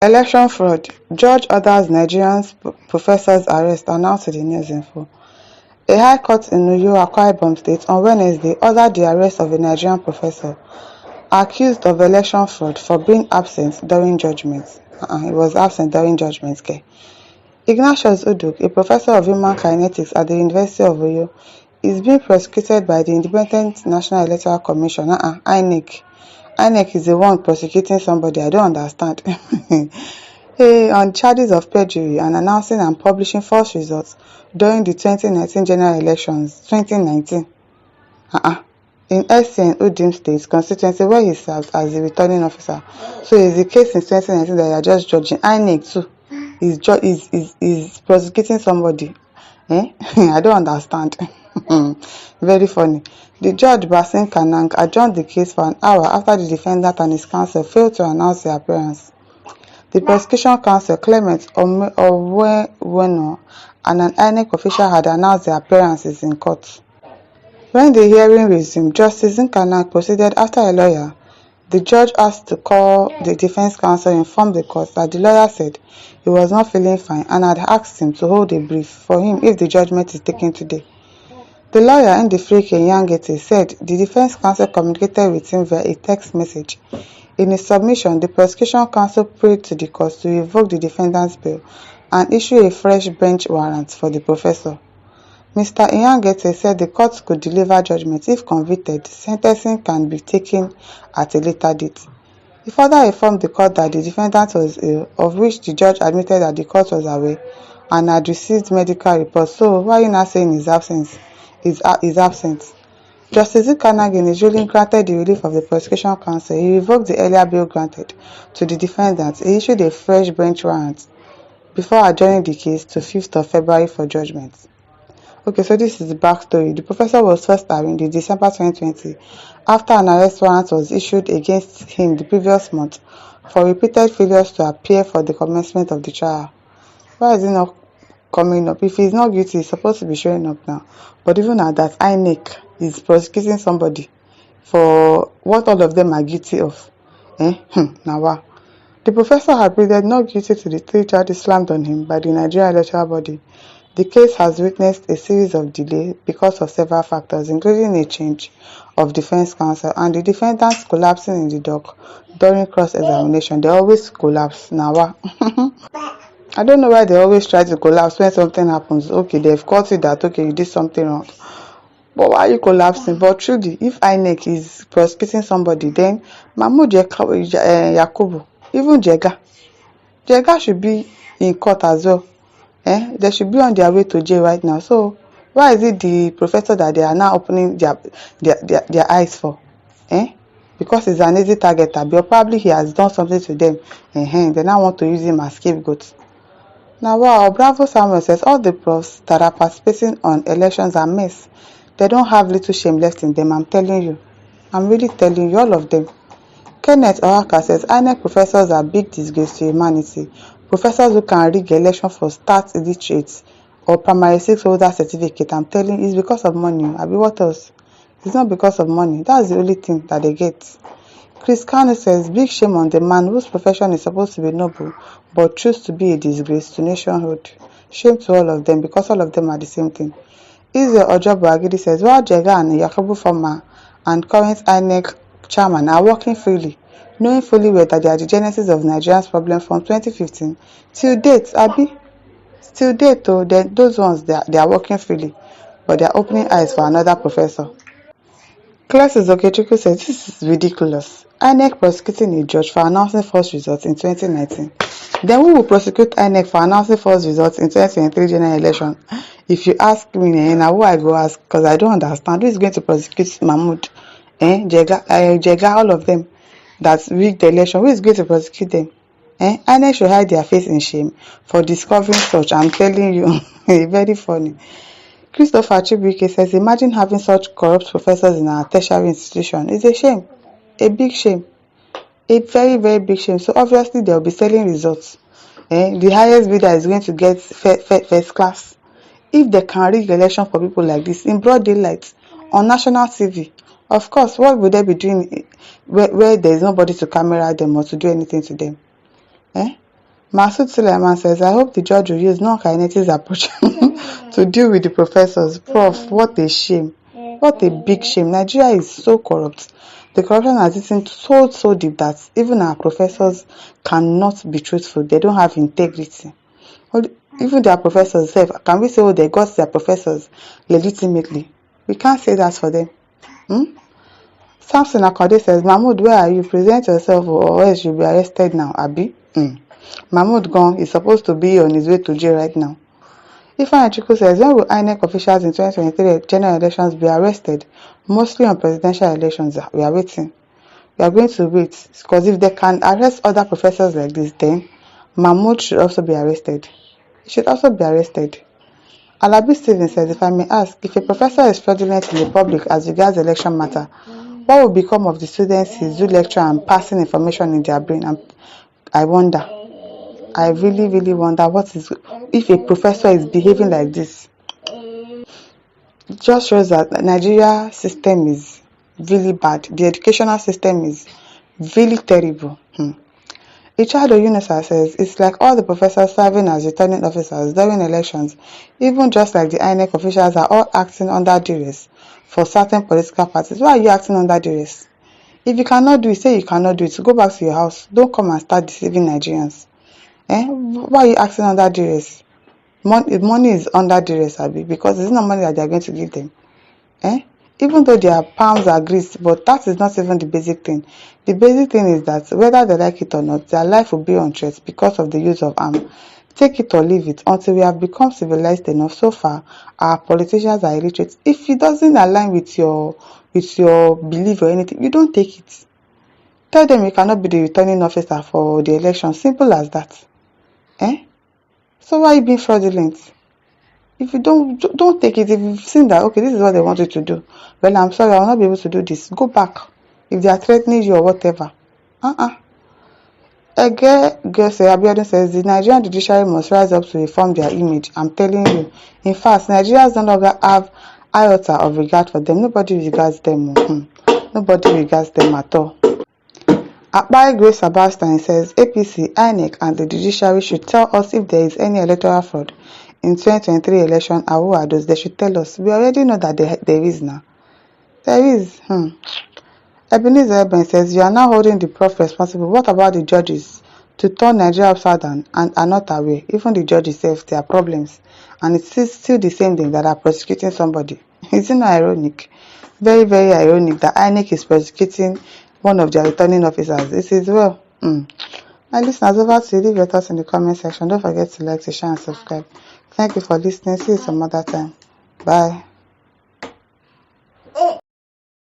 Election fraud: Judge orders Nigerian professor's arrest, announced to the News Info. A high court in Uyo, Akwa Ibom State on Wednesday ordered the arrest of a Nigerian professor accused of election fraud for being absent during judgment. He was absent during judgment. Ignatius Uduk, a professor of human kinetics at the University of Uyo, is being prosecuted by the Independent National Electoral Commission, INEC. INEC is the one prosecuting somebody. I don't understand. On charges of perjury and announcing and publishing false results during the 2019 general elections. 2019. In SCN Udim State constituency where he served as the returning officer. So it's the case in 2019 that you are just judging. INEC too is prosecuting somebody. I don't understand. Very funny. The judge Basin Kanang adjourned the case for an hour after the defendant and his counsel failed to announce their appearance. The prosecution counsel Clement Oweno and an INEC official had announced their appearances in court. When the hearing resumed, Justice Nkanang proceeded after a lawyer. The judge asked to call the defense counsel informed the court that the lawyer said he was not feeling fine and had asked him to hold a brief for him if the judgment is taken today. The lawyer Ndifrike Nyangete said the defense counsel communicated with him via a text message. In his submission, the prosecution counsel prayed to the court to revoke the defendant's bail and issue a fresh bench warrant for the professor. Mr. Nyangete said the court could deliver judgment if convicted. Sentencing can be taken at a later date. He further informed the court that the defendant was ill, of which the judge admitted that the court was aware and had received medical reports. So why are you not saying his absence? Is absent. Justice Nkanang in his ruling granted the relief of the prosecution counsel. He revoked the earlier bail granted to the defendant. He issued a fresh bench warrant before adjourning the case to 5th of February for judgment. Okay, so this is the backstory. The professor was first arraigned in December 2020 after an arrest warrant was issued against him the previous month for repeated failures to appear for the commencement of the trial. Why is he not coming up? If he's not guilty, he's supposed to be showing up now. But even at that, INEC is prosecuting somebody for what all of them are guilty of. Now wow. The professor had pleaded not guilty to the 3 charges slammed on him by the Nigerian electoral body. The case has witnessed a series of delays because of several factors, including a change of defense counsel and the defendants collapsing in the dock during cross-examination. They always collapse. Now wow. I don't know why they always try to collapse when something happens. Okay, they've caught you that, okay, you did something wrong. But why are you collapsing? But truly, if INEC is prosecuting somebody, then Mahmoud Yakubu, even Jega should be in court as well. They should be on their way to jail right now. So why is it the professor that they are now opening their eyes for? Because he's an easy target, but probably he has done something to them. They now want to use him as scapegoat. Now wow, Bravo Samuel says all the profs that are participating on elections are mess. They don't have little shame left in them, I'm telling you. I'm really telling you, all of them. Kenneth Oaka says INEC professors are big disgrace to humanity. Professors who can rig election for start illiterate or primary 6 holder certificate, I'm telling you, it's because of money. I mean, what else? It's not because of money. That's the only thing that they get. Chris Kanu says big shame on the man whose profession is supposed to be noble but choose to be a disgrace to nationhood. Shame to all of them because all of them are the same thing. Israel Ojobo Agidi says while Jega and Yakubu former and current INEC chairman are working freely, knowing fully well that they are the genesis of Nigeria's problem from 2015 till date, still date though, those ones they are working freely, but they are opening eyes for another professor. Classes Okechukwu says this is ridiculous. INEC prosecuting a judge for announcing false results in 2019. Then who will prosecute INEC for announcing false results in 2023 general election? If you ask me, now who I go ask, because I don't understand. Who is going to prosecute Mahmoud? Jega, all of them that rigged the election. Who is going to prosecute them? INEC should hide their face in shame for discovering such. I'm telling you, very funny. Christopher Chibuike says, imagine having such corrupt professors in our tertiary institution. It's a shame. A big shame. A very, very big shame. So obviously they will be selling results. The highest bidder is going to get first class. If they can rig election for people like this in broad daylight on national TV, of course, what would they be doing where there is nobody to camera them or to do anything to them? Masood Suleiman says, I hope the judge will use non-kinetic approach to deal with the professors. Prof, what a shame. What a big shame. Nigeria is so corrupt. The corruption has eaten so deep that even our professors cannot be truthful. They don't have integrity. Even their professors say, can we say, oh, they got their professors legitimately? We can't say that for them. Samson Akode says, Mahmood, where are you? Present yourself or else you'll be arrested now, Abi. Mahmood gone is supposed to be on his way to jail right now. Ifeanyi Chukwu says, when will INEC officials in 2023 general elections be arrested? Mostly on presidential elections. We are waiting. We are going to wait. Because if they can arrest other professors like this, then Mahmood should also be arrested. He should also be arrested. Alabi Stephen says, if I may ask, if a professor is fraudulent in the public as regards election matter, what will become of the students he do lecture and passing information in their brain? I wonder. I really wonder what is if a professor is behaving like this. It just shows that Nigeria system is really bad. The educational system is really terrible. Ichado Yunusa says, it's like all the professors serving as returning officers during elections, even just like the INEC officials are all acting under duress for certain political parties. Why are you acting under duress? If you cannot do it, say you cannot do it. Go back to your house. Don't come and start deceiving Nigerians. Why are you acting under duress? Money is under duress, Abi, because it's not money that they are going to give them. Even though their palms are greased, but that is not even the basic thing. The basic thing is that whether they like it or not, their life will be on threat because of the use of arms. Take it or leave it until we have become civilized enough. So far, our politicians are illiterate. If it doesn't align with your belief or anything, you don't take it. Tell them you cannot be the returning officer for the election. Simple as that. So why are you being fraudulent? If you don't take it, if you've seen that, okay, this is what they want you to do. Well, I'm sorry, I will not be able to do this. Go back. If they are threatening you or whatever. Ege Gose Abiodun says, the Nigerian judiciary must rise up to reform their image. I'm telling you. In fact, Nigerians no longer have iota of regard for them. Nobody regards them. Nobody regards them at all. Akpai Grace Sebastian says, APC, INEC and the judiciary should tell us if there is any electoral fraud in 2023 election and who are those. They should tell us. We already know that there is now. There is. Ebenezer Eben says, you are now holding the prof responsible. What about the judges? To turn Nigeria upside down and are not aware. Even the judges say there are problems. And it's still the same thing that are prosecuting somebody. Isn't it ironic? Very ironic that INEC is prosecuting one of their returning officers. This is well. My listeners, over to you. Leave your thoughts in the comment section. Don't forget to like, to share, and subscribe. Thank you for listening. See you some other time. Bye.